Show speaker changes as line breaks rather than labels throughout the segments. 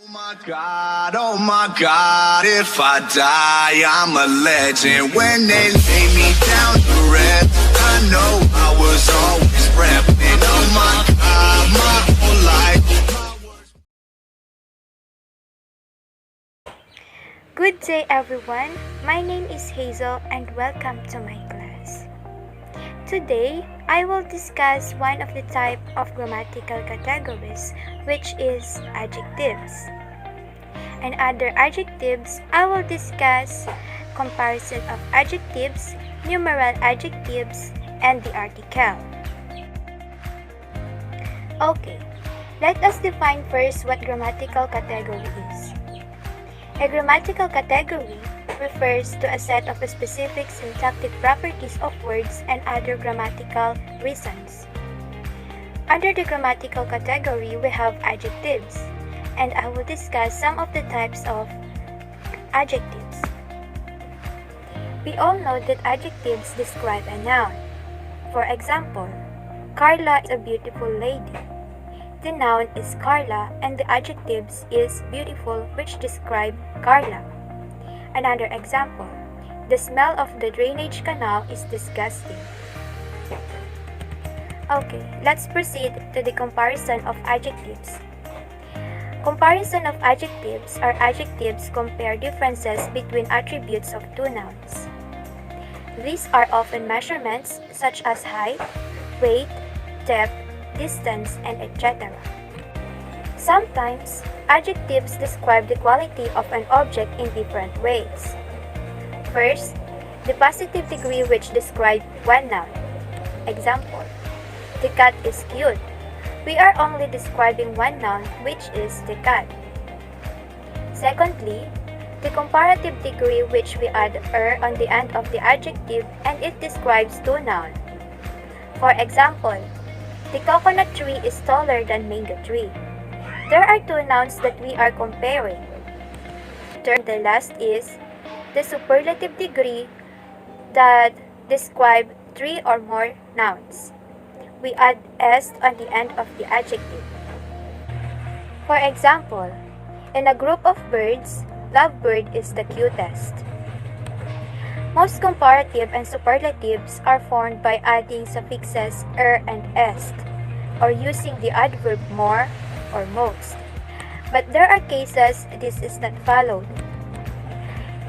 Oh my God, if I die, I'm a legend. When they lay me down to rest, I know I was always repping. Oh my God, my whole life.
Good day everyone, my name is Hazel and welcome to my class. Today, I will discuss one of the type of grammatical categories, which is adjectives. And under adjectives, I will discuss comparison of adjectives, numeral adjectives, and the article. Okay, let us define first what grammatical category is. A grammatical category refers to a set of specific syntactic properties of words and other grammatical reasons. Under the grammatical category, we have adjectives, and I will discuss some of the types of adjectives. We all know that adjectives describe a noun. For example, Carla is a beautiful lady. The noun is Carla and the adjectives is beautiful, which describe Carla. Another example, the smell of the drainage canal is disgusting. Okay, let's proceed to the comparison of adjectives. Comparison of adjectives are adjectives compare differences between attributes of two nouns. These are often measurements such as height, weight, depth, distance, and etc. Sometimes, adjectives describe the quality of an object in different ways. First, the positive degree which describes one noun. Example, the cat is cute. We are only describing one noun, which is the cat. Secondly, the comparative degree which we add "er" on the end of the adjective and it describes two nouns. For example, the coconut tree is taller than mango tree. There are two nouns that we are comparing. The last is the superlative degree that describes three or more nouns. We add "est" on the end of the adjective. For example, in a group of birds, lovebird is the cutest. Most comparative and superlatives are formed by adding suffixes "er" and "est", or using the adverb more or most. But there are cases this is not followed.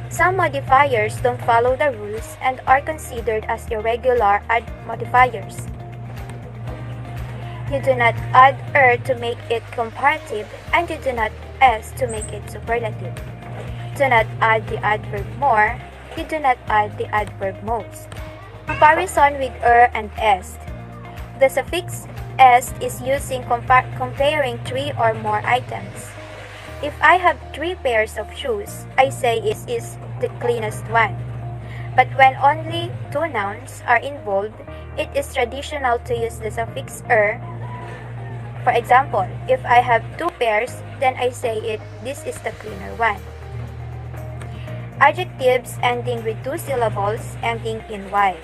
Some modifiers don't follow the rules and are considered as irregular modifiers. You do not add "er" to make it comparative, and you do not "est" to make it superlative. Do not add the adverb more, you do not add the adverb most. Comparison with "er" and "est". The suffix "est" is using comparing three or more items. If I have 3 pairs of shoes, I say it is the cleanest one. But when only 2 nouns are involved, it is traditional to use the suffix "er". For example, if I have 2 pairs, then I say this is the cleaner one. Adjectives ending with 2 syllables ending in "y".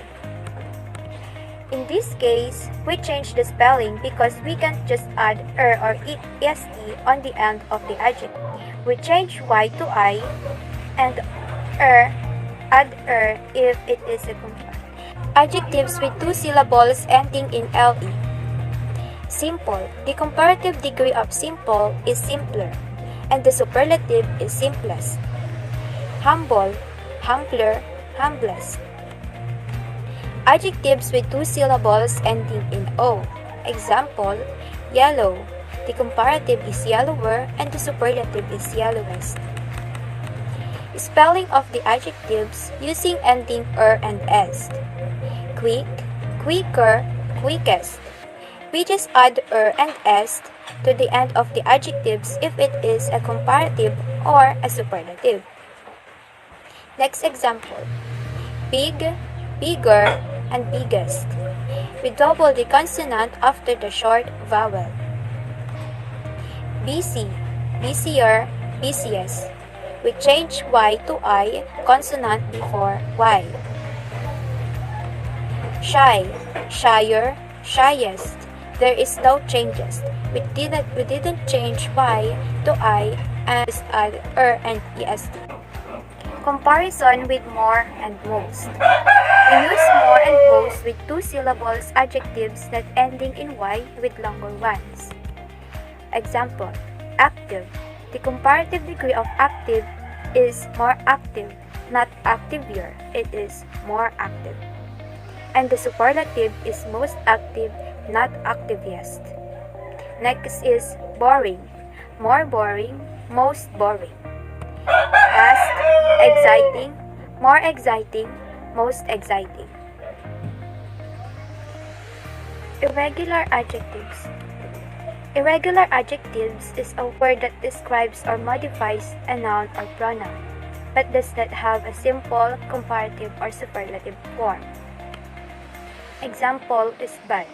In this case, we change the spelling because we can't just add "er" or "est" on the end of the adjective. We change "y" to "I" and add "er" if it is a compound. Adjectives with 2 syllables ending in "le". Simple. The comparative degree of simple is simpler, and the superlative is simplest. Humble, humbler, humblest. Adjectives with 2 syllables ending in "o". Example, yellow. The comparative is yellower and the superlative is yellowest. Spelling of the adjectives using ending "er" and "est". Quick, quicker, quickest. We just add "er" and "est" to the end of the adjectives if it is a comparative or a superlative. Next example, big, bigger, and biggest. We double the consonant after the short vowel. Busy, busier, busiest. We change "y" to "I", consonant before "y". Shy, shyer, shyest. There is no changes. We didn't change "y" to "I", and just add er and est. Comparison with more and most. We use more and most with two syllables adjectives not ending in y with longer ones. Example, active. The comparative degree of active is more active, not activier, it is more active. And the superlative is most active, not activiest. Next is boring. More boring, most boring. Fast, exciting, more exciting, most exciting. Irregular adjectives. Irregular adjectives is a word that describes or modifies a noun or pronoun, but does not have a simple, comparative, or superlative form. Example is bad.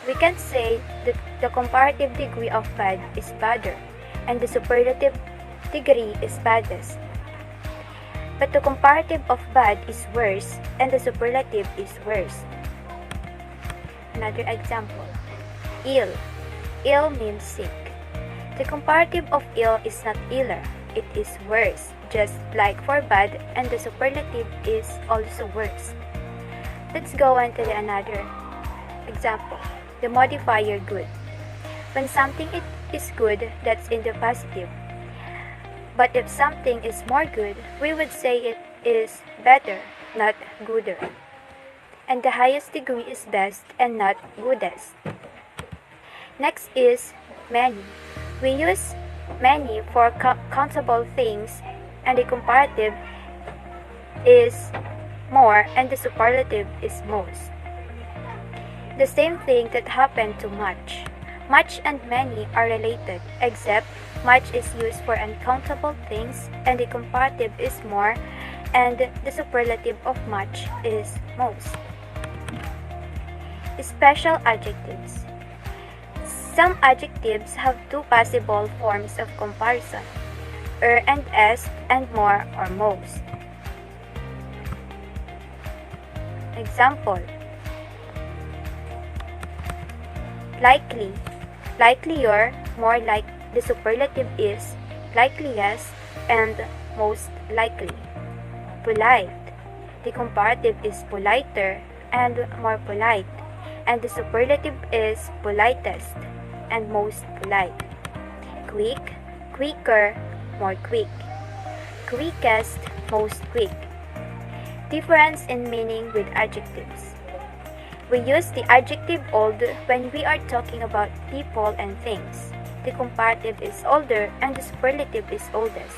We can say that the comparative degree of bad is badder, and the superlative degree is baddest. But the comparative of bad is worse, and the superlative is worst. Another example, ill. Ill means sick. The comparative of ill is not iller, it is worse, just like for bad, and the superlative is also worse. Let's go on to another example, the modifier good. When something is good, that's in the positive. But if something is more good, we would say it is better, not gooder. And the highest degree is best and not goodest. Next is many. We use many for countable things, and the comparative is more and the superlative is most. The same thing that happened to much. Much and many are related, except much is used for uncountable things, and the comparative is more, and the superlative of much is most. Special adjectives. Some adjectives have two possible forms of comparison, and est, and more or most. Example, likely. Likelier, more like, the superlative is likeliest and most likely. Polite. The comparative is politer and more polite, and the superlative is politest and most polite. Quick, quicker, more quick. Quickest, most quick. Difference in meaning with adjectives. We use the adjective old when we are talking about people and things. The comparative is older and the superlative is oldest.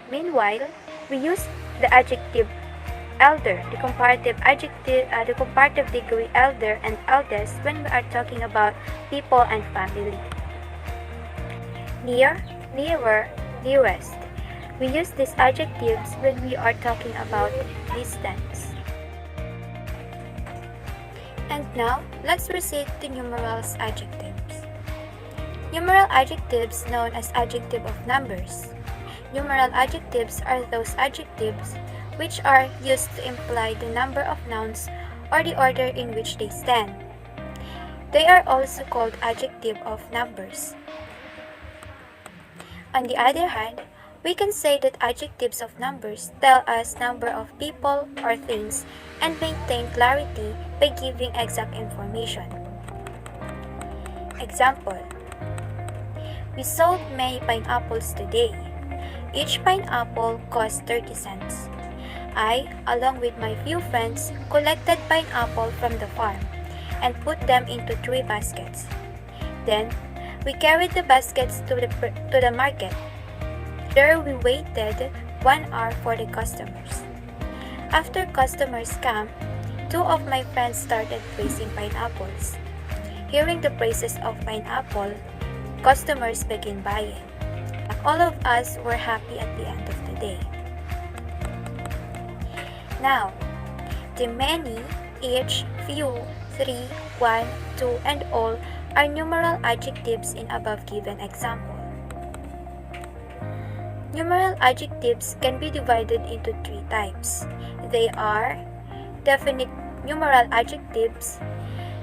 Meanwhile, we use the adjective elder, the comparative degree elder and eldest when we are talking about people and family. Near, nearer, nearest. We use these adjectives when we are talking about distance. And now, let's proceed to numerals adjectives. Numeral adjectives known as adjective of numbers. Numeral adjectives are those adjectives which are used to imply the number of nouns or the order in which they stand. They are also called adjective of numbers. On the other hand, we can say that adjectives of numbers tell us number of people or things and maintain clarity by giving exact information. Example, we sold many pineapples today. Each pineapple cost 30 cents. I, along with my few friends, collected pineapple from the farm and put them into 3 baskets. Then, we carried the baskets to the market. There we waited 1 hour for the customers. After customers came, 2 of my friends started praising pineapples. Hearing the praises of pineapple, customers began buying. All of us were happy at the end of the day. Now, the many, each, few, 3, 1, 2, and all are numeral adjectives in above given example. Numeral adjectives can be divided into 3 types. They are definite numeral adjectives,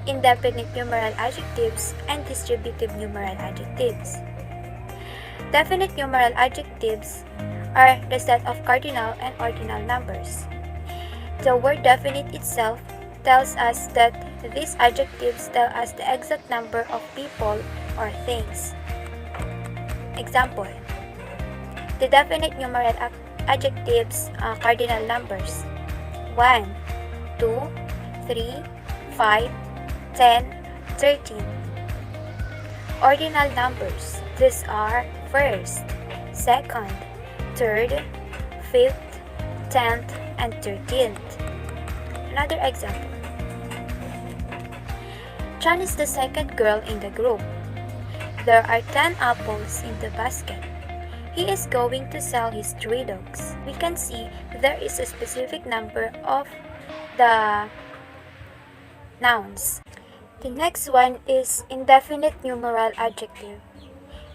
indefinite numeral adjectives, and distributive numeral adjectives. Definite numeral adjectives are the set of cardinal and ordinal numbers. The word definite itself tells us that these adjectives tell us the exact number of people or things. Example: the definite numeral adjectives are cardinal numbers 1, 2, 3, 5, 10, 13. Ordinal numbers, these are first, second, third, fifth, 10th, and 13th. Another example: Chan is the second girl in the group. There are 10 apples in the basket. He is going to sell his 3 dogs. We can see there is a specific number of the nouns. The next one is indefinite numeral adjective.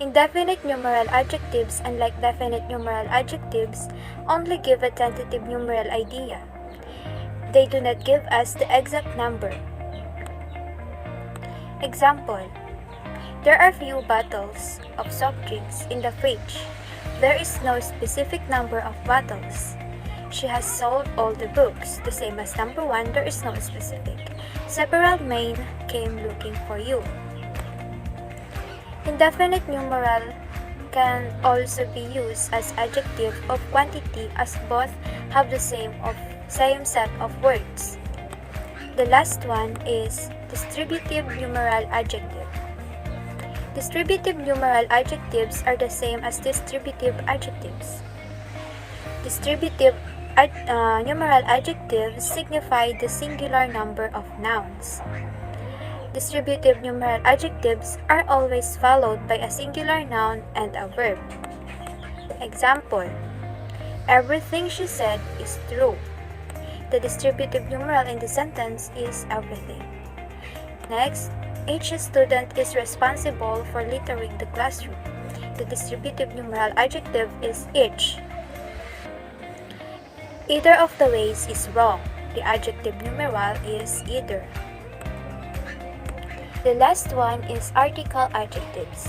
Indefinite numeral adjectives, unlike definite numeral adjectives, only give a tentative numeral idea. They do not give us the exact number. Example: there are few bottles of soft drinks in the fridge. There is no specific number of bottles. She has sold all the books. The same as number 1, there is no specific. Several men came looking for you. Indefinite numeral can also be used as adjective of quantity, as both have the same set of words. The last one is distributive numeral adjective. Distributive numeral adjectives are the same as distributive adjectives. Distributive numeral adjectives signify the singular number of nouns. Distributive numeral adjectives are always followed by a singular noun and a verb. Example: everything she said is true. The distributive numeral in the sentence is everything. Next, each student is responsible for littering the classroom. The distributive numeral adjective is each. Either of the ways is wrong. The adjective numeral is either. The last one is article adjectives.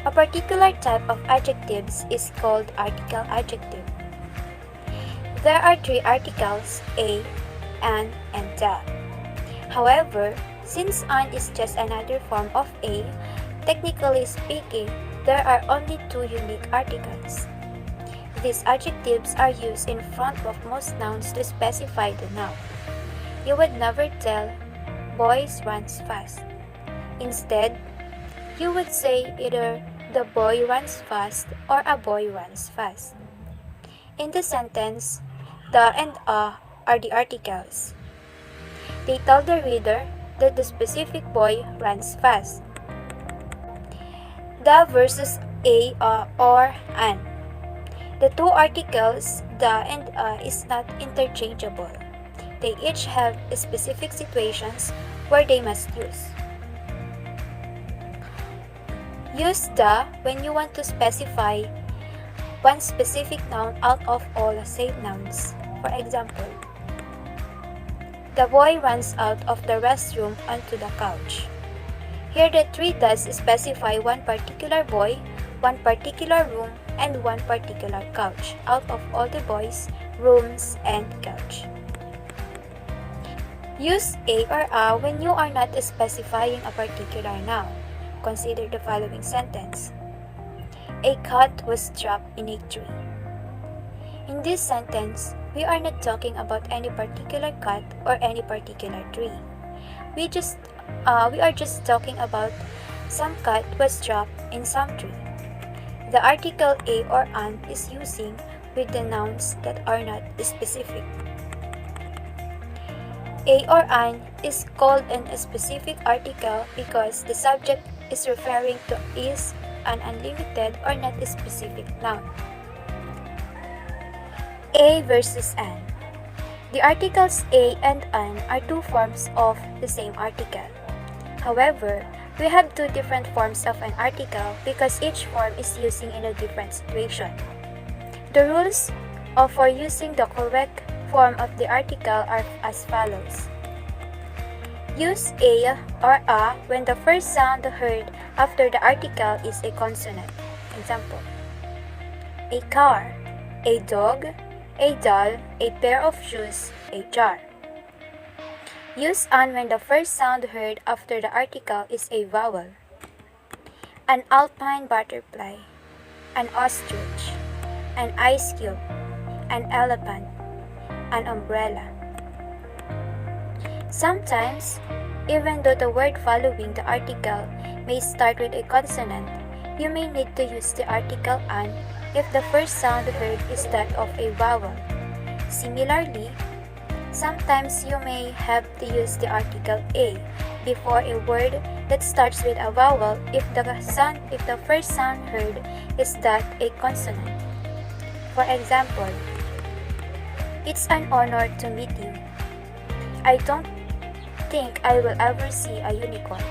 A particular type of adjectives is called article adjective. There are 3 articles, a, an, and the. However, since an is just another form of a, technically speaking, there are only 2 unique articles. These adjectives are used in front of most nouns to specify the noun. You would never tell, boys runs fast. Instead, you would say either the boy runs fast or a boy runs fast. In the sentence, the and a are the articles. They tell the reader that the specific boy runs fast. The versus a or an. The 2 articles, the and a, is not interchangeable. They each have specific situations where they must use. Use the when you want to specify one specific noun out of all saved nouns. For example, the boy runs out of the restroom onto the couch. Here the 3 does specify one particular boy, one particular room, and one particular couch out of all the boys, rooms, and couch. Use a or a when you are not specifying a particular noun. Consider the following sentence. A cat was trapped in a tree. In this sentence, we are not talking about any particular cat or any particular tree. We are just talking about some cat was trapped in some tree. The article a or an is using with the nouns that are not specific. A or an is called an specific article because the subject is referring to is an unlimited or not specific noun. A versus an. The articles a and an are 2 forms of the same article. However, we have 2 different forms of an article because each form is using in a different situation. The rules for using the correct form of the article are as follows. Use a or a when the first sound heard after the article is a consonant. example. A car, a dog, a doll, a pair of shoes, a jar. Use an when the first sound heard after the article is a vowel. An alpine butterfly, an ostrich, an ice cube, an elephant, an umbrella. Sometimes, even though the word following the article may start with a consonant, you may need to use the article an if the first sound heard is that of a vowel. Similarly, sometimes you may have to use the article a before a word that starts with a vowel if the first sound heard is that a consonant. For example, it's an honor to meet you. I don't think I will ever see a unicorn.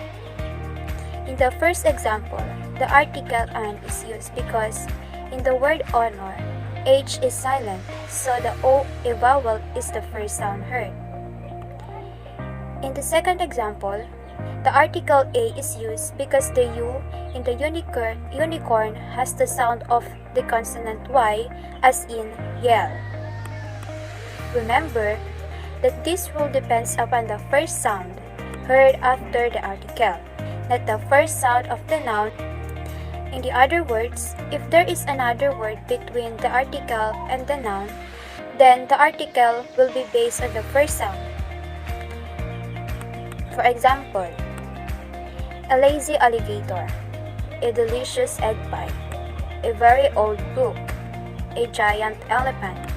In the first example, the article an is used because in the word honor, H is silent, so the O, a vowel, is the first sound heard. In the second example, the article a is used because the U in the unicorn has the sound of the consonant Y, as in yell. Remember that this rule depends upon the first sound heard after the article, not the first sound of the noun. In the other words, if there is another word between the article and the noun, then the article will be based on the first sound. For example, a lazy alligator, a delicious egg pie, a very old book, a giant elephant,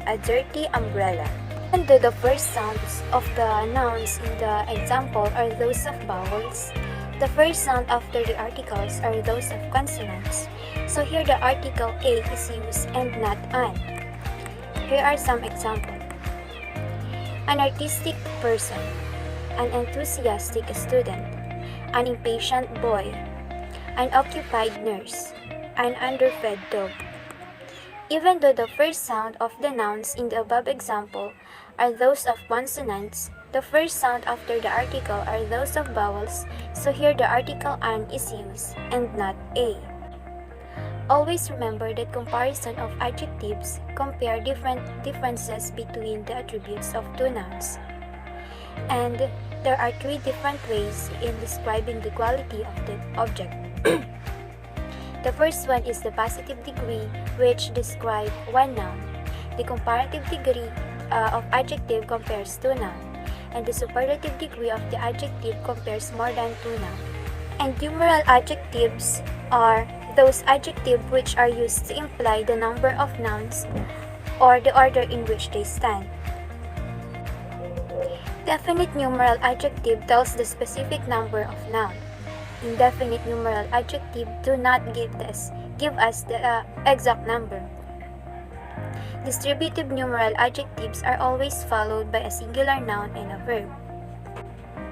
a dirty umbrella. Even though the first sounds of the nouns in the example are those of vowels, the first sound after the articles are those of consonants. So here the article a is used and not an. Here are some examples. An artistic person, an enthusiastic student, an impatient boy, an occupied nurse, an underfed dog. Even though the first sound of the nouns in the above example are those of consonants, the first sound after the article are those of vowels, so here the article an is used and not a. Always remember that comparison of adjectives compare differences between the attributes of two nouns. And there are three different ways in describing the quality of the object. The first one is the positive degree, which describes one noun. The comparative degree of adjective compares two nouns, and the superlative degree of the adjective compares more than two nouns. And numeral adjectives are those adjectives which are used to imply the number of nouns or the order in which they stand. Definite numeral adjective tells the specific number of noun. Indefinite numeral adjective do not give us the exact number. Distributive numeral adjectives are always followed by a singular noun and a verb.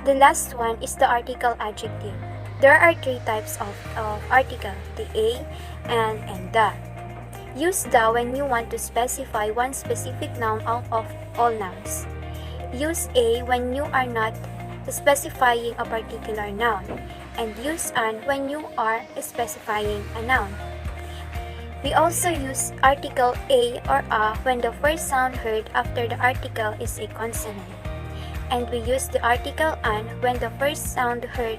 The last one is the article adjective. There are three types of article, the a, and the. Use the when you want to specify one specific noun out of all nouns. Use a when you are not specifying a particular noun, and use an when you are specifying a noun. We also use article a or a when the first sound heard after the article is a consonant, and we use the article an when the first sound heard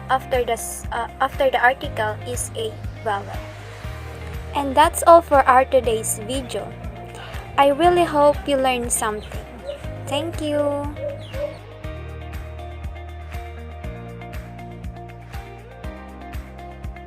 after the article is a vowel. And that's all for our today's video. I really hope you learned something. Thank you.